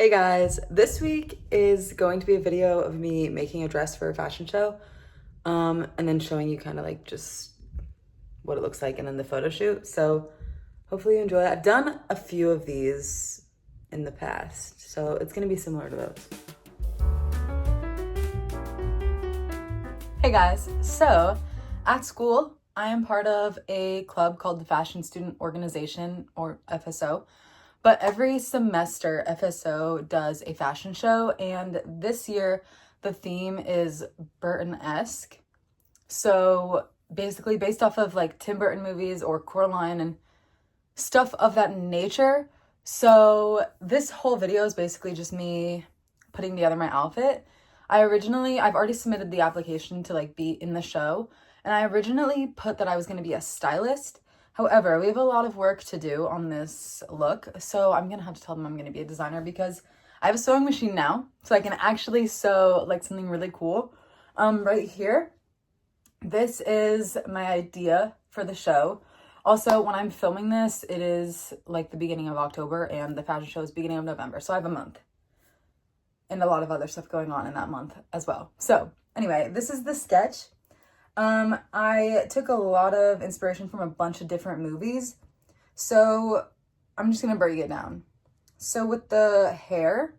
Hey guys, this week is going to be a video of me making a dress for a fashion show, and then showing you kind of like just what it looks like and then the photo shoot. So hopefully you enjoy it. I've done a few of these in the past, so it's gonna be similar to those. Hey guys, so at school, I am part of a club called the Fashion Student Organization, or FSO. But every semester, FSO does a fashion show, and this year the theme is Burton-esque. So basically, based off of like Tim Burton movies or Coraline and stuff of that nature. So this whole video is basically just me putting together my outfit. I've already submitted the application to like be in the show, and I originally put that I was going to be a stylist. However, we have a lot of work to do on this look, so I'm gonna have to tell them I'm gonna be a designer because I have a sewing machine now, so I can actually sew like something really cool. Right here, this is my idea for the show. Also, when I'm filming this, it is like the beginning of October and the fashion show is beginning of November, so I have a month and a lot of other stuff going on in that month as well. So anyway, this is the sketch. I took a lot of inspiration from a bunch of different movies, so I'm just gonna break it down. So with the hair,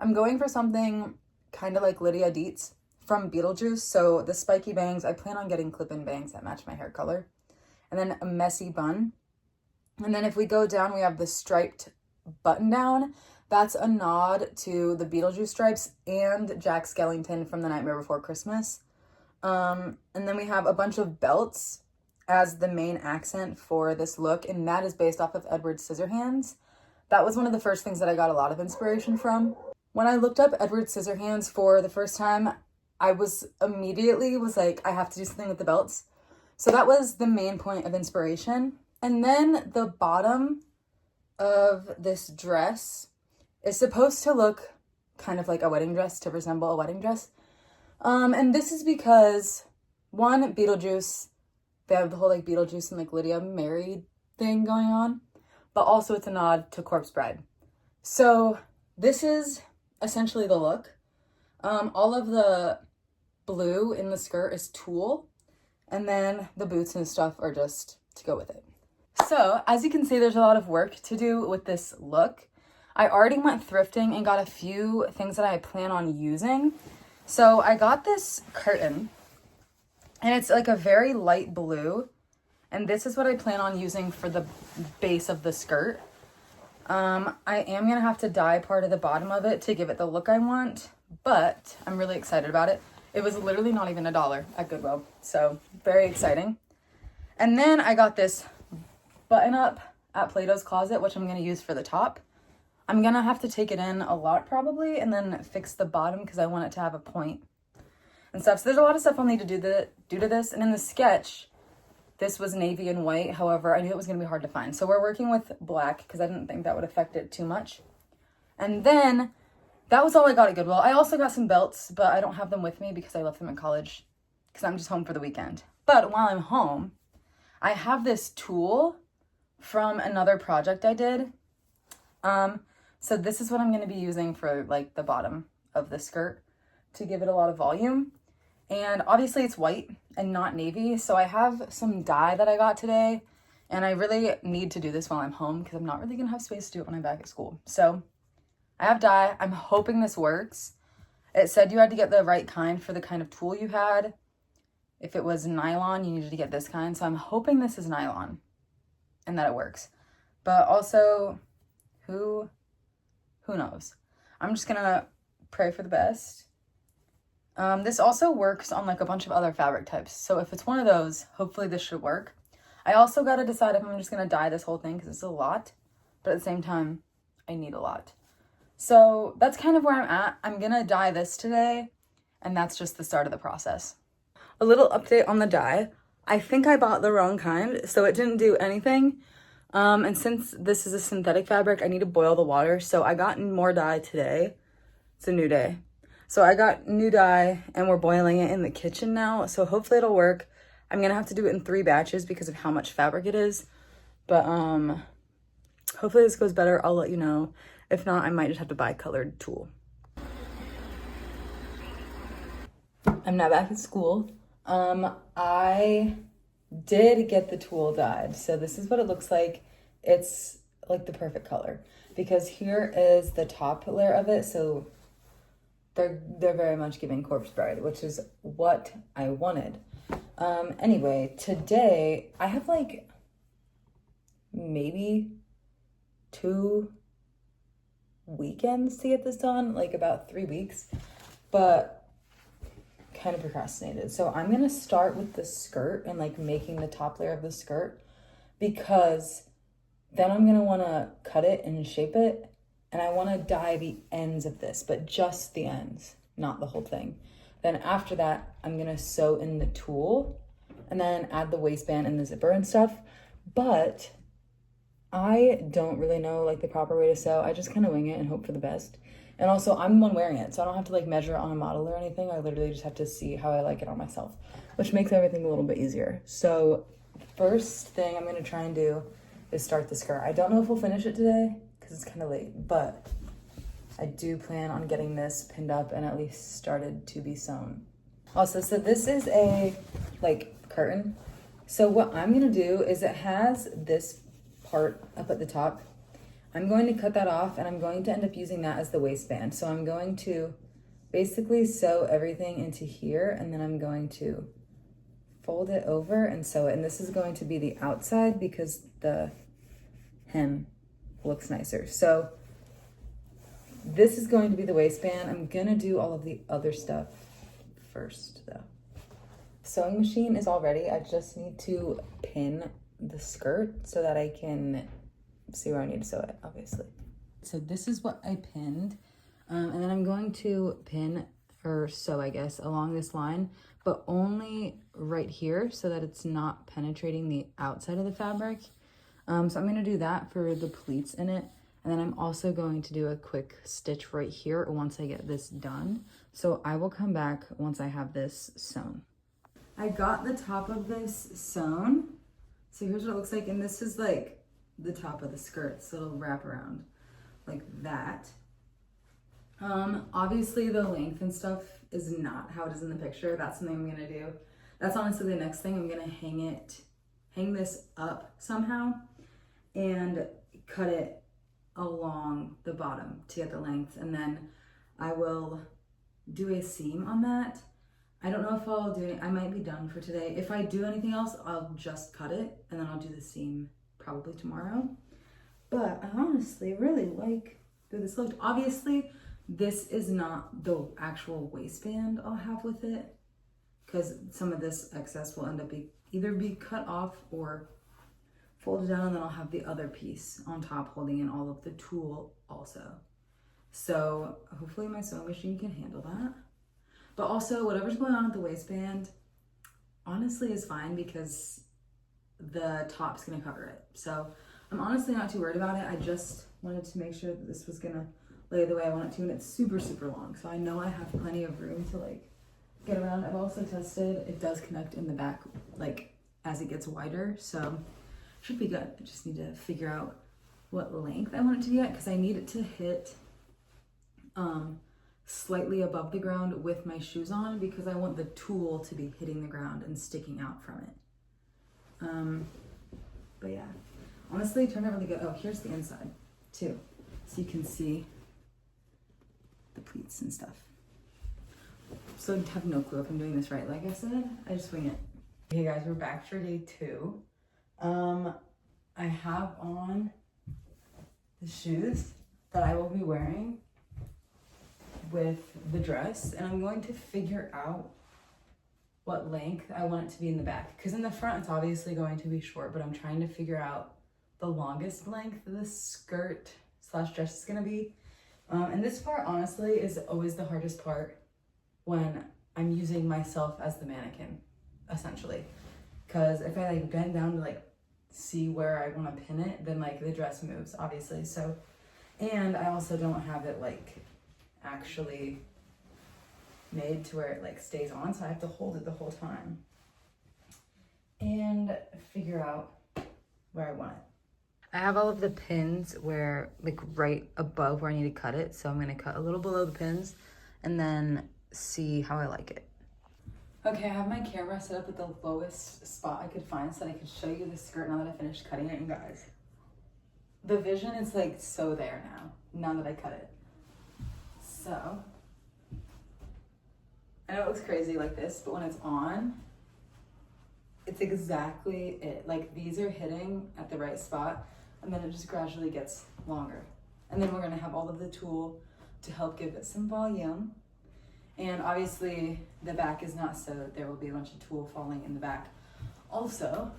I'm going for something kind of like Lydia Dietz from Beetlejuice. So the spiky bangs, I plan on getting clip-in bangs that match my hair color, and then a messy bun. And then if we go down, we have the striped button down. That's a nod to the Beetlejuice stripes and Jack Skellington from The Nightmare Before Christmas. And then we have a bunch of belts as the main accent for this look, and that is based off of Edward Scissorhands. That was one of the first things that I got a lot of inspiration from. When I looked up Edward Scissorhands for the first time, I was like, I have to do something with the belts. So that was the main point of inspiration. And then the bottom of this dress is supposed to look kind of like a wedding dress, to resemble a wedding dress. And this is because, one, Beetlejuice, they have the whole like Beetlejuice and like Lydia married thing going on, but also it's a nod to Corpse Bride. So this is essentially the look. All of the blue in the skirt is tulle, and then the boots and stuff are just to go with it. So as you can see, there's a lot of work to do with this look. I already went thrifting and got a few things that I plan on using. So I got this curtain, and it's like a very light blue, and this is what I plan on using for the base of the skirt. I am gonna have to dye part of the bottom of it to give it the look I want, but I'm really excited about it. It was literally not even $1 at Goodwill, so very exciting. And then I got this button up at Plato's Closet, which I'm gonna use for the top. I'm gonna have to take it in a lot probably and then fix the bottom because I want it to have a point and stuff. So there's a lot of stuff I'll need to do to this. And in the sketch, this was navy and white. However, I knew it was gonna be hard to find. So we're working with black because I didn't think that would affect it too much. And then that was all I got at Goodwill. I also got some belts, but I don't have them with me because I left them in college because I'm just home for the weekend. But while I'm home, I have this tulle from another project I did. So this is what I'm going to be using for like the bottom of the skirt to give it a lot of volume. And obviously it's white and not navy. So I have some dye that I got today, and I really need to do this while I'm home because I'm not really going to have space to do it when I'm back at school. So I have dye. I'm hoping this works. It said you had to get the right kind for the kind of tulle you had. If it was nylon, you needed to get this kind. So I'm hoping this is nylon and that it works. But also, who knows? I'm just gonna pray for the best. This also works on like a bunch of other fabric types. So if it's one of those, hopefully this should work. I also got to decide if I'm just gonna dye this whole thing because it's a lot, but at the same time, I need a lot. So that's kind of where I'm at. I'm gonna dye this today, and that's just the start of the process. A little update on the dye. I think I bought the wrong kind, so it didn't do anything. And since this is a synthetic fabric, I need to boil the water. So I got more dye today. It's a new day. So I got new dye and we're boiling it in the kitchen now. So hopefully it'll work. I'm going to have to do it in 3 batches because of how much fabric it is. But hopefully this goes better. I'll let you know. If not, I might just have to buy colored tulle. I'm now back at school. I did get the tulle dyed. So this is what it looks like. It's like the perfect color because here is the top layer of it. So they're very much giving Corpse Bride, which is what I wanted. Anyway, today I have like maybe 2 weekends to get this done, like about 3 weeks, but kind of procrastinated. So I'm gonna start with the skirt and like making the top layer of the skirt, because then I'm gonna wanna cut it and shape it, and I wanna dye the ends of this, but just the ends, not the whole thing. Then after that, I'm gonna sew in the tulle and then add the waistband and the zipper and stuff. But I don't really know like the proper way to sew. I just kind of wing it and hope for the best. And also I'm the one wearing it, so I don't have to like measure it on a model or anything. I literally just have to see how I like it on myself, which makes everything a little bit easier. So first thing I'm gonna try and do is start the skirt. I don't know if we'll finish it today because it's kind of late, but I do plan on getting this pinned up and at least started to be sewn. Also, so this is a like curtain. So what I'm gonna do is it has this part up at the top. I'm going to cut that off and I'm going to end up using that as the waistband. So I'm going to basically sew everything into here and then I'm going to fold it over and sew it. And this is going to be the outside because the hem looks nicer. So this is going to be the waistband. I'm gonna do all of the other stuff first though. Sewing machine is all ready. I just need to pin the skirt so that I can see where I need to sew it, obviously. So this is what I pinned. And then I'm going to pin or sew, I guess, along this line, but only right here so that it's not penetrating the outside of the fabric. So I'm gonna do that for the pleats in it. And then I'm also going to do a quick stitch right here once I get this done. So I will come back once I have this sewn. I got the top of this sewn. So here's what it looks like. And this is like the top of the skirt. So it'll wrap around like that. Obviously the length and stuff is not how it is in the picture. That's something I'm gonna do. That's honestly the next thing. I'm gonna hang this up somehow and cut it along the bottom to get the length, and then I will do a seam on that. I don't know if I'll do it. I might be done for today. If I do anything else, I'll just cut it and then I'll do the seam probably tomorrow. But I honestly really like the way this looked. Obviously, this is not the actual waistband I'll have with it because some of this excess will end up either be cut off or folded down, and then I'll have the other piece on top holding in all of the tulle also. So hopefully my sewing machine can handle that. But also whatever's going on with the waistband honestly is fine because the top's gonna cover it. So I'm honestly not too worried about it. I just wanted to make sure that this was gonna lay the way I want it to, and it's super, super long. So I know I have plenty of room to like get around. I've also tested, it does connect in the back like as it gets wider. So should be good. I just need to figure out what length I want it to be at because I need it to hit slightly above the ground with my shoes on because I want the tulle to be hitting the ground and sticking out from it. But yeah, honestly, it turned out really good. Oh, here's the inside too. So you can see the pleats and stuff. So I have no clue if I'm doing this right. Like I said, I just wing it. Hey guys, we're back for day 2. I have on the shoes that I will be wearing with the dress, and I'm going to figure out what length I want it to be in the back, because in the front it's obviously going to be short, but I'm trying to figure out the longest length the skirt slash dress is going to be. And this part honestly is always the hardest part when I'm using myself as the mannequin, essentially, because if I like bend down to like see where I want to pin it, then like the dress moves obviously. So, and I also don't have it like actually made to where it like stays on, so I have to hold it the whole time and figure out where I want it. I have all of the pins where, like, right above where I need to cut it. So I'm gonna cut a little below the pins and then see how I like it. Okay, I have my camera set up at the lowest spot I could find so that I could show you the skirt now that I finished cutting it. And guys, the vision is like so there now that I cut it. So, I know it looks crazy like this, but when it's on, it's exactly it. Like, these are hitting at the right spot, and then it just gradually gets longer. And then we're gonna have all of the tulle to help give it some volume. And obviously the back is not sewed. There will be a bunch of tulle falling in the back. Also,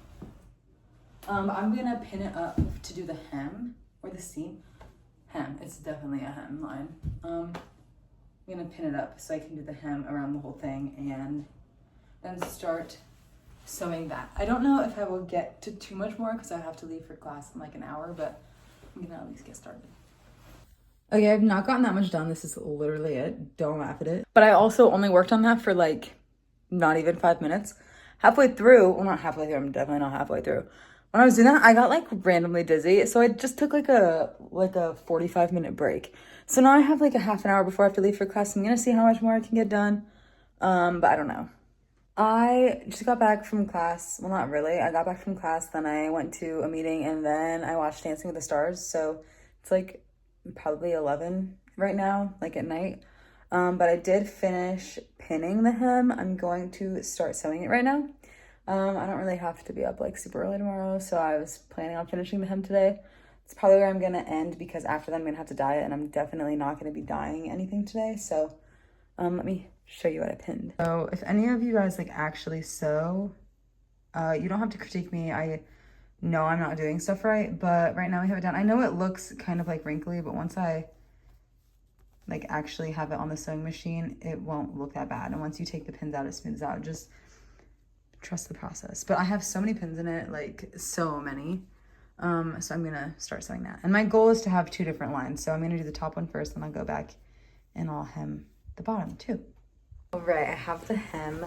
I'm gonna pin it up to do the hem or the seam. Hem, it's definitely a hem line. I'm gonna pin it up so I can do the hem around the whole thing and then start sewing that. I don't know if I will get to too much more because I have to leave for class in like an hour, but I'm gonna at least get started. Okay, I've not gotten that much done. This is literally it. Don't laugh at it. But I also only worked on that for like not even 5 minutes. Halfway through, well, not halfway through, I'm definitely not halfway through. When I was doing that, I got like randomly dizzy. So I just took like a 45-minute break. So now I have like a half an hour before I have to leave for class. I'm gonna see how much more I can get done. But I don't know. I just got back from class. Well, not really. I got back from class, then I went to a meeting, and then I watched Dancing with the Stars. So it's like probably 11 right now, like at night. But I did finish pinning the hem. I'm going to start sewing it right now. I don't really have to be up like super early tomorrow, so I was planning on finishing the hem today. It's probably where I'm gonna end because after that I'm gonna have to dye it, and I'm definitely not gonna be dyeing anything today. So let me show you what I pinned. So if any of you guys like actually sew, you don't have to critique me. I know I'm not doing stuff right, but right now we have it done. I know it looks kind of like wrinkly, but once I like actually have it on the sewing machine, it won't look that bad. And once you take the pins out, it smooths out. Just trust the process. But I have so many pins in it, like so many. So I'm gonna start sewing that. And my goal is to have 2 different lines. So I'm gonna do the top one first, then I'll go back and I'll hem the bottom too. All right, I have the hem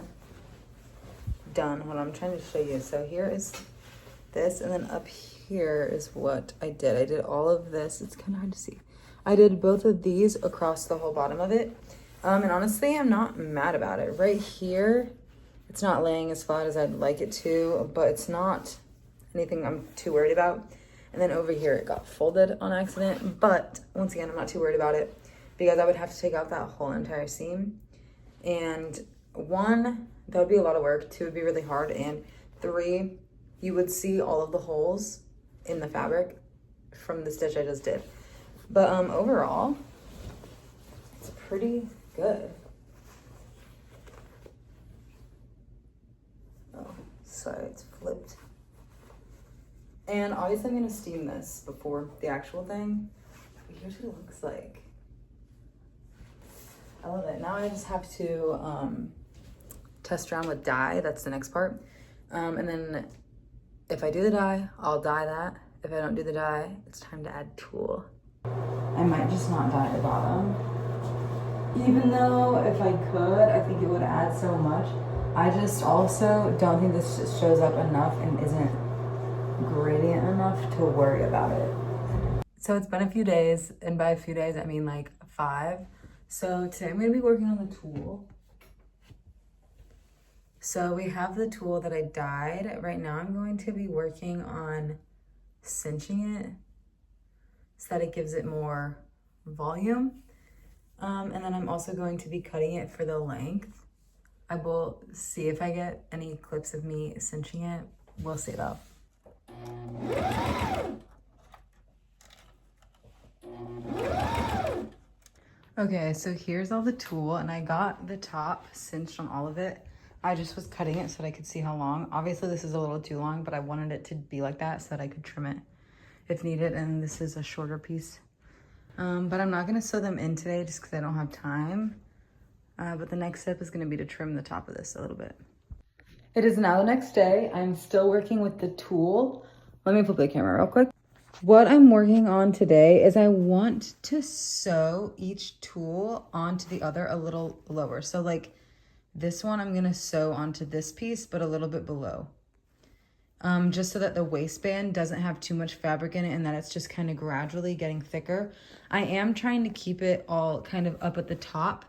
done. What I'm trying to show you. So here is this, and then up here is what I did. I did all of this. It's kind of hard to see. I did both of these across the whole bottom of it. And honestly, I'm not mad about it. Right here, it's not laying as flat as I'd like it to, but it's not anything I'm too worried about. And then over here, it got folded on accident. But once again, I'm not too worried about it because I would have to take out that whole entire seam. And 1, that would be a lot of work. 2, would be really hard. And 3, you would see all of the holes in the fabric from the stitch I just did. But overall, it's pretty good. Oh, sorry, it's flipped. And obviously I'm gonna steam this before the actual thing. But here's what it looks like. I love it. Now I just have to test around with dye. That's the next part. And then if I do the dye, I'll dye that. If I don't do the dye, it's time to add tulle. I might just not dye the bottom. Even though if I could, I think it would add so much. I just also don't think this just shows up enough and isn't gradient enough to worry about it. So it's been a few days, and by a few days, I mean like 5. So today I'm gonna be working on the tulle. So we have the tulle that I dyed. Right now I'm going to be working on cinching it so that it gives it more volume. And then I'm also going to be cutting it for the length. I will see if I get any clips of me cinching it. We'll see though. Okay, so here's all the tulle, and I got the top cinched on all of it. I just was cutting it so that I could see how long. Obviously this is a little too long, but I wanted it to be like that so that I could trim it if needed. And this is a shorter piece. But I'm not gonna sew them in today just because I don't have time. But the next step is gonna be to trim the top of this a little bit. It is now the next day. I'm still working with the tulle. Let me flip the camera real quick. What I'm working on today is I want to sew each tulle onto the other a little lower. So like this one, I'm gonna sew onto this piece, but a little bit below. just so that the waistband doesn't have too much fabric in it and that it's just kind of gradually getting thicker. I am trying to keep it all kind of up at the top.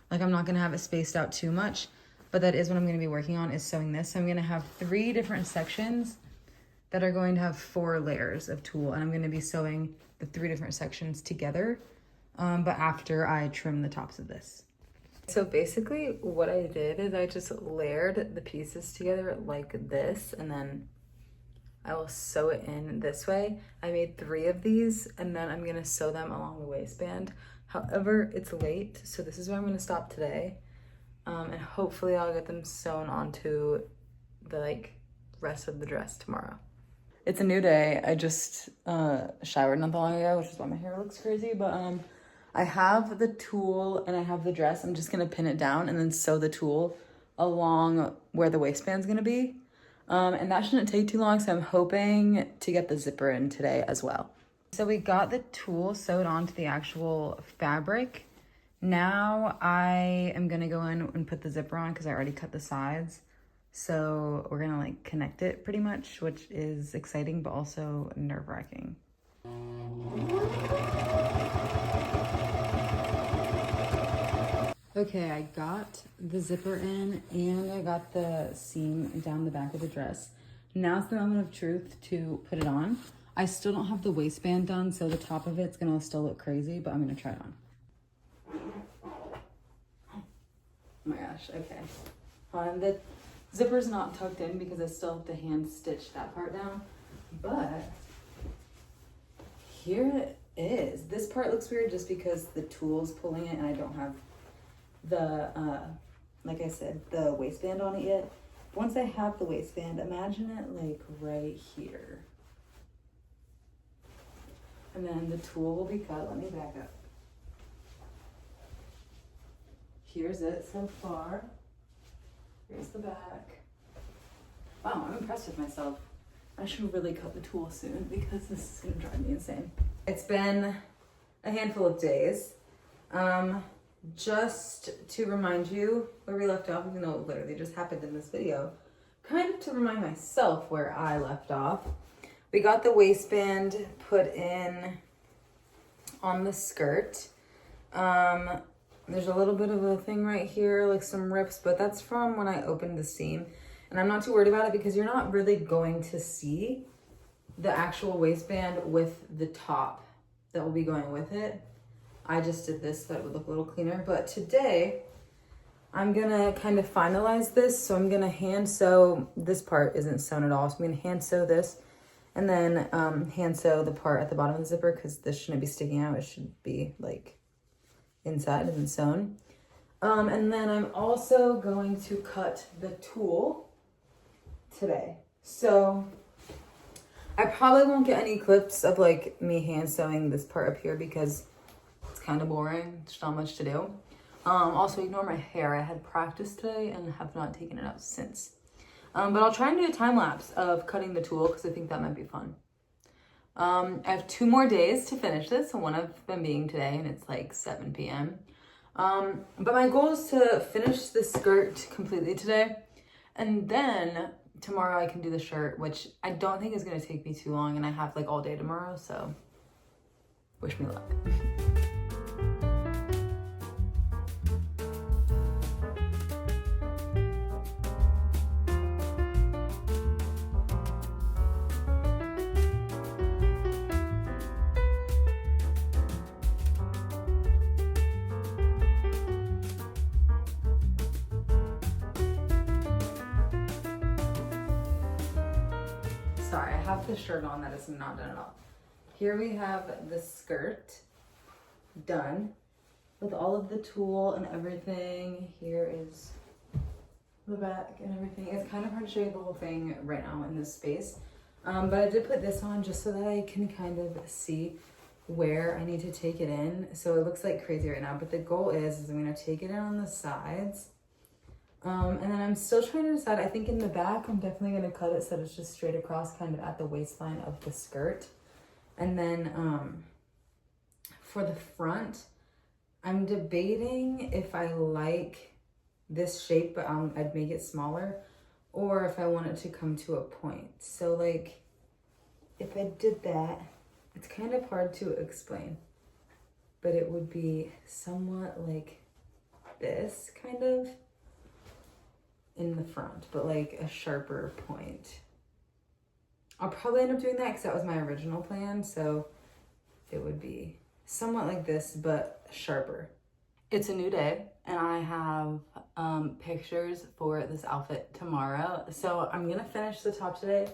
Like I'm not gonna have it spaced out too much, but that is what I'm gonna be working on, is sewing this. So I'm gonna have 3 different sections that are going to have 4 layers of tulle, and I'm gonna be sewing the 3 different sections together, but after I trim the tops of this. So basically what I did is I just layered the pieces together like this, and then I will sew it in this way. I made 3 of these, and then I'm gonna sew them along the waistband. However, it's late, so this is where I'm gonna stop today. And hopefully I'll get them sewn onto the rest of the dress tomorrow. It's a new day. I just showered not that long ago, which is why my hair looks crazy, but I have the tulle and I have the dress. I'm just gonna pin it down and then sew the tulle along where the waistband's gonna be. And that shouldn't take too long, so I'm hoping to get the zipper in today as well. So we got the tulle sewed onto the actual fabric. Now I am gonna go in and put the zipper on because I already cut the sides. So we're gonna connect it pretty much, which is exciting, but also nerve-wracking. Okay, I got the zipper in and I got the seam down the back of the dress. Now's the moment of truth to put it on. I still don't have the waistband done, so the top of it's gonna still look crazy, but I'm gonna try it on. Oh my gosh, okay. The zipper's not tucked in because I still have to hand stitch that part down, but here it is. This part looks weird just because the tulle's pulling it and I don't have the, like I said, the waistband on it yet. Once I have the waistband, imagine it right here. And then the tulle will be cut. Let me back up. Here's it so far. Here's the back. Wow, I'm impressed with myself. I should really cut the tulle soon because this is gonna drive me insane. It's been a handful of days. Just to remind you where we left off, even though it literally just happened in this video, kind of to remind myself where I left off. We got the waistband put in on the skirt. There's a little bit of a thing right here, like some rips, but that's from when I opened the seam. And I'm not too worried about it because you're not really going to see the actual waistband with the top that will be going with it. I just did this so it would look a little cleaner. But today, I'm gonna kind of finalize this. So I'm gonna hand sew, this part isn't sewn at all. So I'm gonna hand sew this and then hand sew the part at the bottom of the zipper because this shouldn't be sticking out. It should be inside and sewn. And then I'm also going to cut the tulle today. So I probably won't get any clips of me hand sewing this part up here because it's kind of boring. There's not much to do. Also ignore my hair. I had practice today and have not taken it out since. But I'll try and do a time lapse of cutting the tulle because I think that might be fun. I have 2 more days to finish this, one of them being today, and it's 7 p.m. But my goal is to finish the skirt completely today, and then tomorrow I can do the shirt, which I don't think is going to take me too long, and I have all day tomorrow, so wish me luck. Sorry, I have the shirt on that is not done at all. Here we have the skirt done with all of the tulle and everything. Here is the back and everything. It's kind of hard to show you the whole thing right now in this space. But I did put this on just so that I can kind of see where I need to take it in. So it looks like crazy right now, but the goal is I'm gonna take it in on the sides. And then I'm still trying to decide. I think in the back, I'm definitely going to cut it so that it's just straight across kind of at the waistline of the skirt. And then for the front, I'm debating if I like this shape, but I'd make it smaller, or if I want it to come to a point. So like, if I did that, it's kind of hard to explain, but it would be somewhat like this, kind of, in the front, but like a sharper point. I'll probably end up doing that because that was my original plan, so it would be somewhat like this, but sharper. It's a new day, and I have pictures for this outfit tomorrow. So I'm gonna finish the top today,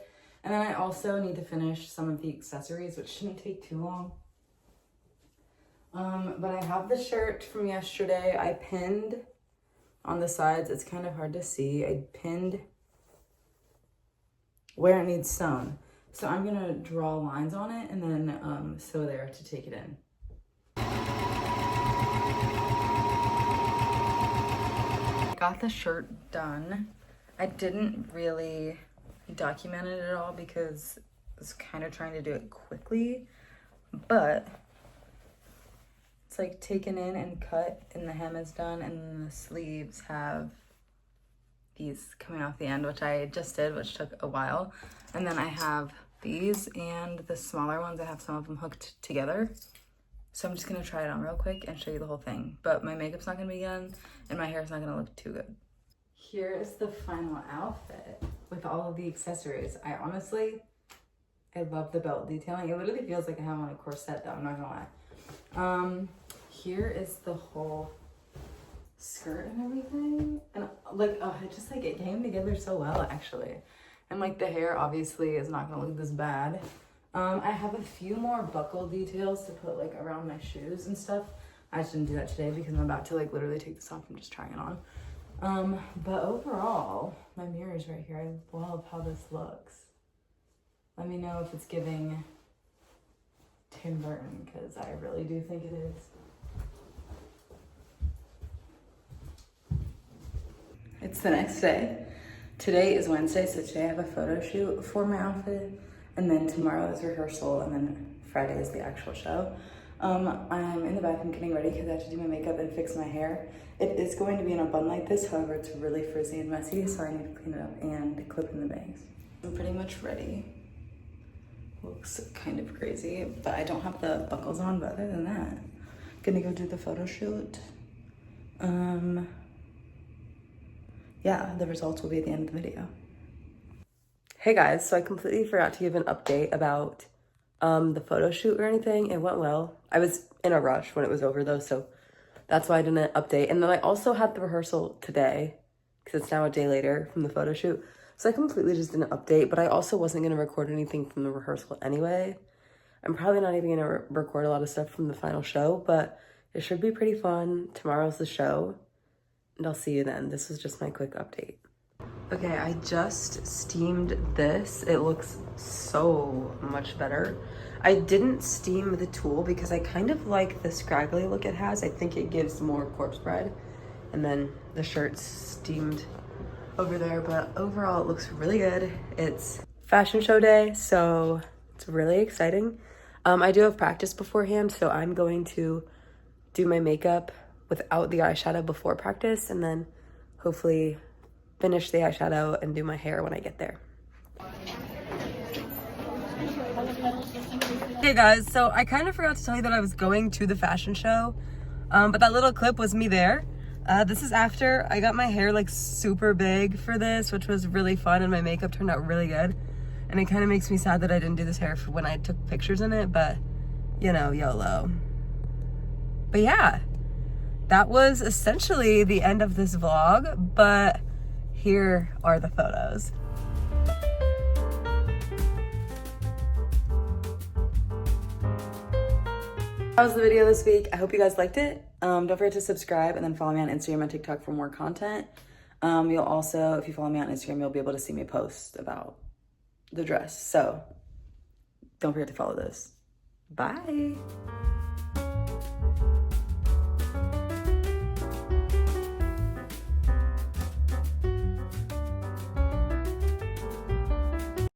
and then I also need to finish some of the accessories, which shouldn't take too long. But I have the shirt from yesterday. I pinned on the sides. It's kind of hard to see. I pinned where it needs sewn. So I'm gonna draw lines on it and then sew there to take it in. I got the shirt done. I didn't really document it at all because I was kind of trying to do it quickly, but it's like taken in and cut, and the hem is done, and then the sleeves have these coming off the end, which I just did, which took a while. And then I have these and the smaller ones. I have some of them hooked together. So I'm just gonna try it on real quick and show you the whole thing. But my makeup's not gonna be done and my hair's not gonna look too good. Here is the final outfit with all of the accessories. I love the belt detailing. It literally feels like I have on a corset though, I'm not gonna lie. Here is the whole skirt and everything. And like, oh, it came together so well actually. And like the hair obviously is not gonna look this bad. I have a few more buckle details to put like around my shoes and stuff. I just didn't do that today because I'm about to like literally take this off. I'm just trying it on. But overall, my mirror is right here. I love how this looks. Let me know if it's giving Tim Burton, because I really do think it is. It's the next day. Today is Wednesday, so today I have a photo shoot for my outfit. And then tomorrow is rehearsal, and then Friday is the actual show. I'm in the bathroom getting ready because I have to do my makeup and fix my hair. It is going to be in a bun like this, however, it's really frizzy and messy, so I need to clean it up and clip in the bangs. I'm pretty much ready. Looks kind of crazy, but I don't have the buckles on, but other than that, gonna go do the photo shoot. Yeah, the results will be at the end of the video. Hey guys, so I completely forgot to give an update about the photo shoot or anything. It went well. I was in a rush when it was over though, so that's why I didn't update. And then I also had the rehearsal today because it's now a day later from the photo shoot. So I completely just didn't update, but I also wasn't going to record anything from the rehearsal anyway. I'm probably not even going to record a lot of stuff from the final show, but it should be pretty fun. Tomorrow's the show, and I'll see you then. This was just my quick update. Okay, I just steamed this. It looks so much better. I didn't steam the tulle because I kind of like the scraggly look it has. I think it gives more corpse bride. And then the shirt's steamed over there, but overall it looks really good. It's fashion show day, so it's really exciting. I do have practice beforehand, so I'm going to do my makeup without the eyeshadow before practice, and then hopefully finish the eyeshadow and do my hair when I get there. Hey guys, so I kind of forgot to tell you that I was going to the fashion show, but that little clip was me there. This is after I got my hair like super big for this, which was really fun, and my makeup turned out really good. And it kind of makes me sad that I didn't do this hair for when I took pictures in it, but you know, YOLO. But yeah, that was essentially the end of this vlog, but here are the photos. That was the video this week. I hope you guys liked it. Don't forget to subscribe and then follow me on Instagram and TikTok for more content. You'll also, if you follow me on Instagram, you'll be able to see me post about the dress. So don't forget to follow those. Bye.